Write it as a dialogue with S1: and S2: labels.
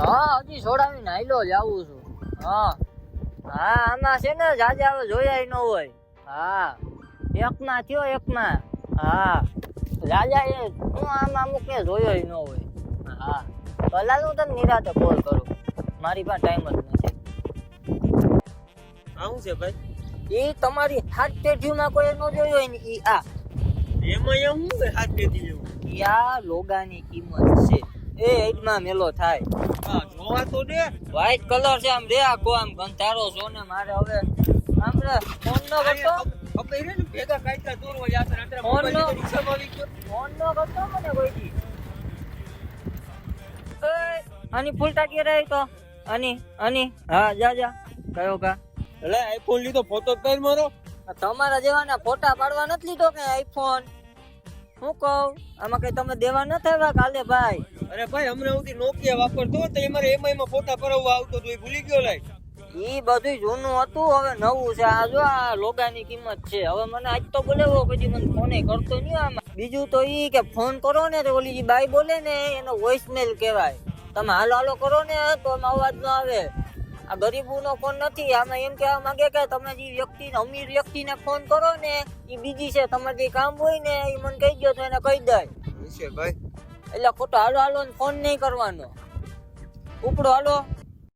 S1: હા હજી છોડાવીને હાઈલો જ આવું છું. હા હા આમાં છે ને જાજે હવે જોયા ન હોય. હા એકમાં થયો એકમાં. હા રાજા એ હું આમાં અમુક ને જોયો ન હોય. હા ભલા હું તને નિરાતે કોલ કરું, મારી પાસે ટાઈમ જ નથી.
S2: આવું છે ભાઈ?
S1: એ તમારી હાથ પેઢીમાં કોઈ ન જોયો હોય ને ઈ આ
S2: એમાં એમ શું છે હાથ પેટી જેવું?
S1: ઈ આ લોગાની કિંમત છે એ એટમાં મેલો થાય.
S2: હા જોવા તો દે.
S1: વ્હાઈટ કલર છે આમ રે આખો આમ ગંધારો છો ને મારે હવે આમ રે ફોન નો કરતો
S2: આપણે રે ને ભેગા કાઢતા દોરવા જાતા અંદર
S1: ફોન નો
S2: રિક્ષામાં આવી ગયો.
S1: ફોન નો કરતો મને કોઈ દી. આની ફૂલ ટાકી રહી તો આની હા જા જા કયો કા
S2: એટલે આઈફોન લીધો ફોટો પાડ મારો.
S1: તમારા જેવાના ફોટા પાડવા નથી લીધો કે આઈફોન? હું કહું આમાં કઈ તમે દેવા ન થયા કાલે ભાઈ?
S2: અરે ભાઈ હમણાં સુધી નોકિયા વાપરતો તો એમાં એમાં ફોટા પડાવવા આવતો તો એ ભૂલી ગયો લાય.
S1: ઈ બધું જૂનું હતું હવે નવું છે. આ જો આ લોગાની કિંમત છે. હવે મને આજ તો બોલેવો પછી મને ફોને કરતો નહીં આમાં. બીજું તો ઈ કે ફોન કરો ને તો ઓલી જે બાઈ બોલે ને એનો વોઇસમેલ કહેવાય. તમે હાલો હાલો કરો ને તો એમાં અવાજ ન આવે. આ ગરીબોનો ફોન નથી. આમાં એમ કહેવા માંગે કે તમે જે વ્યક્તિને અમીર વ્યક્તિને ફોન કરો ને ઈ બીજી છે. તમારે જે કામ હોય ને ઈ મને કહી દો તો એને કહી દે.
S2: છે ભાઈ
S1: એટલે ખોટો હાલો હાલો ફોન નહીં કરવાનો. ઉપડો હાલો.